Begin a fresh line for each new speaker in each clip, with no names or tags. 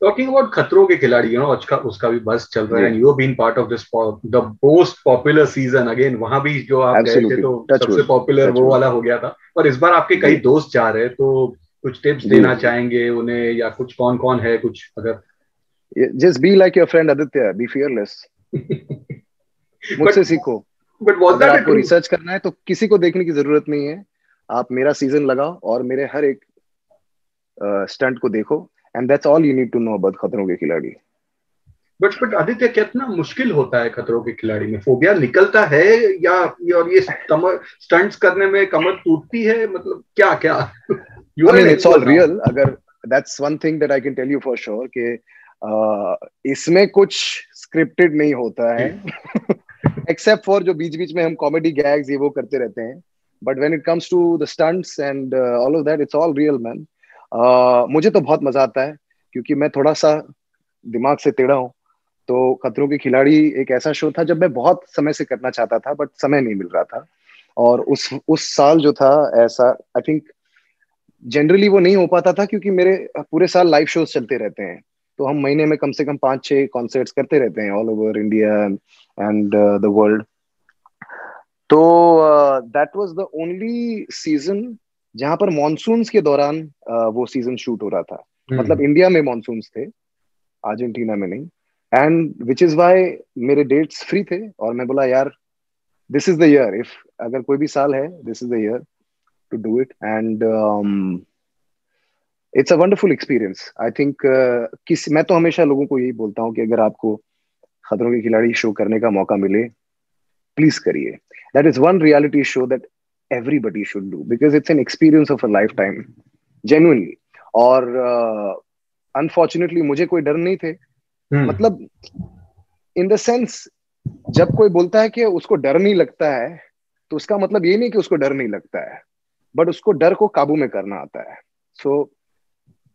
Talking about खतरों के खिलाड़ी, उसका उसका भी बस चल रहा है, and you have been part of this the most popular season again. वहां भी जो आप गए थे
एब्सोल्युटली,
तो
टच
सबसे
वुड,
पॉपुलर
टच
वो
वुड।
वाला हो गया था, और इस बार आपके कई
जी
दोस्त जा रहे हैं, तो कुछ टिप्स
जी।
देना चाहेंगे उन्हें, या कुछ कौन कौन है कुछ अगर?
Just be like your friend Aditya, be fearless.
But
मुझसे सीखो।
बट वाज
अगर
दैट अ
आपको
ट्रू?
रिसर्च करना है तो किसी को देखने की जरूरत नहीं है। आप मेरा सीजन लगाओ और मेरे हर एक स्टंट को देखो, and that's all you need to know about खतरों के खिलाड़ी।
बट आदित्य, कितना मुश्किल होता है खतरों के खिलाड़ी में? फोबिया निकलता है, या और ये कमर स्टंट्स करने में कमर टूटती है, मतलब क्या क्या? You
I
are an
mean it's all
expert now.
Real. अगर that's one thing that I can tell you for sure कि इसमें कुछ स्क्रिप्टेड नहीं होता है।
जी।
एक्सेप्ट फॉर जो बीच बीच में हम कॉमेडी गैग्स ये वो करते रहते हैं। But when it comes to the stunts and all of that, it's all real man. मुझे तो बहुत मजा आता है, क्योंकि मैं थोड़ा सा दिमाग से टेढ़ा हूँ। तो खतरों के खिलाड़ी एक ऐसा शो था जब मैं बहुत समय से करना चाहता था, बट समय नहीं मिल रहा था। और उस साल जो था, ऐसा आई थिंक जनरली वो नहीं हो पाता था, क्योंकि मेरे पूरे साल लाइव शोज चलते रहते हैं। तो हम महीने में कम से कम 5-6 कॉन्सर्ट्स करते रहते हैं all over India and the world. तो that was the only season जहां पर मॉनसून्स के दौरान वो सीजन शूट हो रहा था। मतलब
हम्म।
इंडिया में मॉनसून्स थे, अर्जेंटीना में नहीं। एंड विच इज वाई मेरे डेट्स फ्री थे, और मैं बोला यार, this is the year. If अगर कोई भी साल है, this is the year to do it. And it's a wonderful experience I think. मैं तो हमेशा लोगों को यही बोलता हूँ कि अगर आपको खतरों के खिलाड़ी शो करने का मौका मिले, प्लीज करिए। That is one reality show that everybody should do, because it's an experience of a life time, genuinely. और अनफॉर्चुनेटली मुझे कोई डर नहीं थे।
हम्म।
मतलब इन द सेंस, जब कोई बोलता है कि उसको डर नहीं लगता है, तो उसका मतलब ये नहीं कि उसको डर नहीं लगता है, बट उसको डर को काबू में करना आता है। सो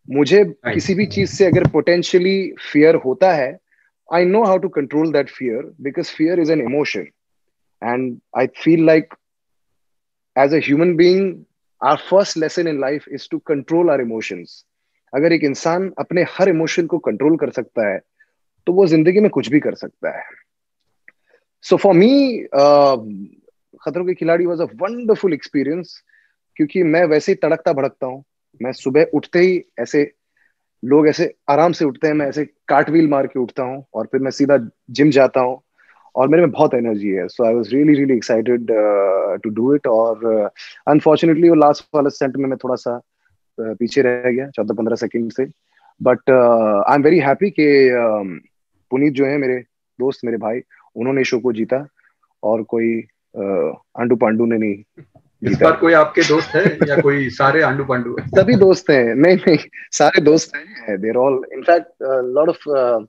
मुझे
नाइस।
किसी भी चीज से अगर पोटेंशियली फियर होता है, I know how to control that fear, because fear is an emotion. And I feel like as a human being, our first lesson in life is to control our emotions. अगर एक इंसान अपने हर emotion को control कर सकता है, तो वो जिंदगी में कुछ भी कर सकता है। सो फॉर मी, खतरों के खिलाड़ी वॉज अ वंडरफुल एक्सपीरियंस, क्योंकि मैं वैसे ही तड़कता भड़कता हूँ। मैं सुबह उठते ही ऐसे, लोग ऐसे आराम से उठते हैं, मैं ऐसे कार्टव्हील मार के उठता हूँ, और फिर मैं सीधा जिम जाता हूँ, और मेरे में बहुत एनर्जी है। So I was really really excited to do it. और अनफॉर्चुनेटली वो लास्ट वाला स्टंट में मैं थोड़ा सा पीछे रह गया, 14-15 सेकंड से। But I am very happy कि पुनीत जो है मेरे दोस्त, मेरे भाई, उन्होंने शो को जीता, और कोई आंडू पांडू ने नहीं
इस
जीता।
बार कोई आपके दोस्त है, या कोई सारे आंडू पांडू है?
सभी दोस्त हैं, नहीं नहीं, सारे दोस्त हैं। There all in fact lot of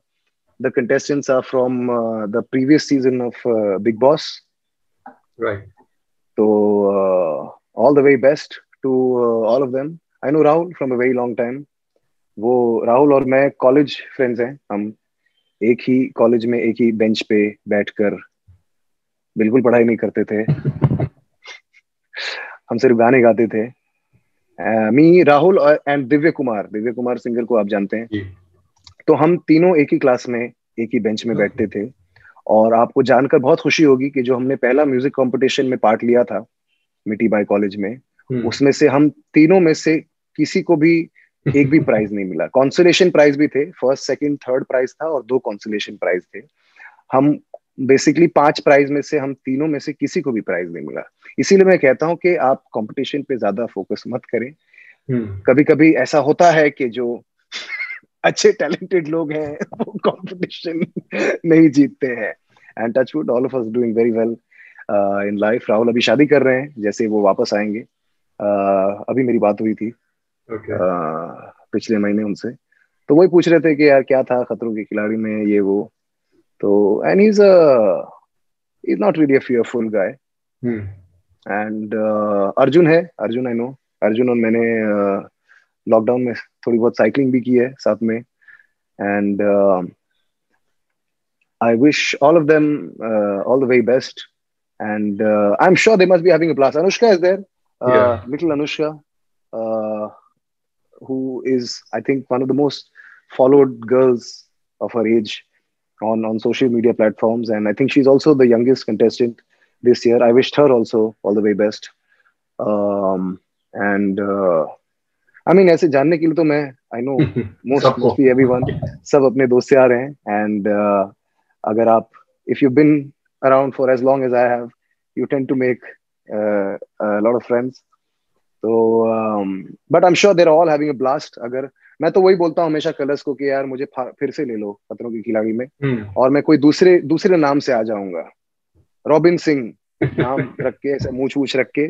the contestants are from the previous season of Big Boss.
Right.
So all the very best to all of them. I know Rahul from a very long time. वो राहुल और मैं college friends हैं। हम एक ही college में एक ही bench पे बैठकर बिल्कुल पढ़ाई नहीं करते थे, हम सिर्फ गाने गाते थे। मी, राहुल एंड दिव्य कुमार सिंगर को आप जानते हैं।
जी।
तो हम तीनों एक ही क्लास में, एक ही बेंच में
ओके।
बैठते थे। और आपको जानकर बहुत खुशी होगी कि जो हमने पहला म्यूजिक कंपटीशन में पार्ट लिया था, मिटी बाई कॉलेज में,
हम्म।
उसमें से हम तीनों में से किसी को भी एक भी प्राइज नहीं मिला। कॉन्सोलेशन प्राइज भी थे, फर्स्ट सेकंड थर्ड प्राइज था, और 2 कॉन्सोलेशन प्राइज थे। हम बेसिकली 5 प्राइज में से हम तीनों में से किसी को भी प्राइज नहीं मिला। इसीलिए मैं कहता हूँ कि आप कंपटीशन पे ज्यादा फोकस मत करें।
हम्म।
कभी कभी ऐसा होता है कि जो अच्छे टैलेंटेड लोग हैं वो कंपटीशन नहीं जीतते हैं। And touchwood, all of us doing very well in life. Rahul अभी शादी कर रहे हैं, जैसे वो वापस आएंगे। अभी मेरी बात हुई थी
ओके।
पिछले महीने उनसे। तो वही पूछ रहे थे कि यार क्या था खतरों के खिलाड़ी में, ये वो। तो and is not really a fearful guy.
Hmm.
And Arjun है, अर्जुन आई नो। अर्जुन और मैंने लॉकडाउन में थोड़ी बहुत साइकिलिंग भी की है साथ में। And I wish all of them all the very best. And I'm sure they must be having a blast. Anushka is there,
या।
little Anushka, uh, who is, I think, one of the most followed girls of her age on social media platforms, and I think she's also the youngest contestant this year. I wished her also all the very best. And I mean, ऐसे जानने के लिए तो मैं I know
सबको
mostly everyone, सब अपने दोस्त से आ रहे हैं, and अगर आप if you've been around for as long as I have, you tend to make a lot of friends. तो but I'm sure they're all having a blast. अगर मैं तो वही बोलता हूँ हमेशा कलर्स को कि यार मुझे फिर से ले लो खतरों की खिलाड़ी में, और मैं कोई दूसरे दूसरे नाम से आ जाऊंगा, रॉबिन सिंह नाम रख के, ऐसे मूछ वूछ रख के,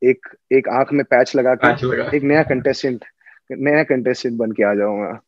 एक एक आंख में पैच लगा के, एक नया कंटेस्टेंट बन के आ जाऊंगा.